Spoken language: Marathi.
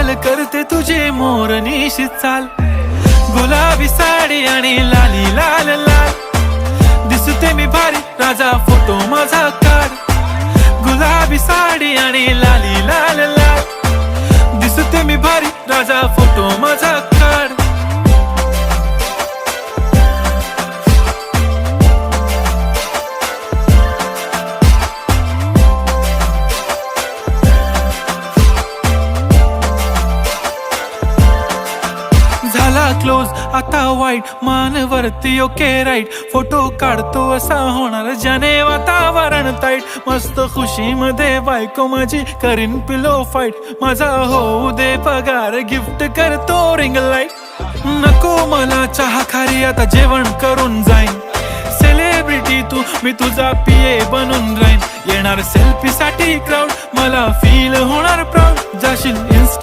लाल करते तुझे मोरनीशी चाल, गुलाबी साडी आणि लाली लाल लाल, दिसते मी भारी राजा फोटो माझा काढ, गुलाबी साडी आणि लाली लाल लाल, दिसते मी भारी राजा फोटो माझा काढ. झाला क्लोज आता वाईट, मानवरती ओके राईट, फोटो काढतो असा होणार ज्याने वातावरण ताईट, मस्त खुशी मध्ये बायको माझी करीन पिलो फाईट, माझा होऊ दे पगार गिफ्ट करतो रिंग लाईट, नको मला चहा खारी आता जेवण करून जाईन, सेलिब्रिटी तू मी तुझा पिये बनून राहीन, येणार सेल्फी साठी क्राऊड मला फील होणार प्राऊड, जाशील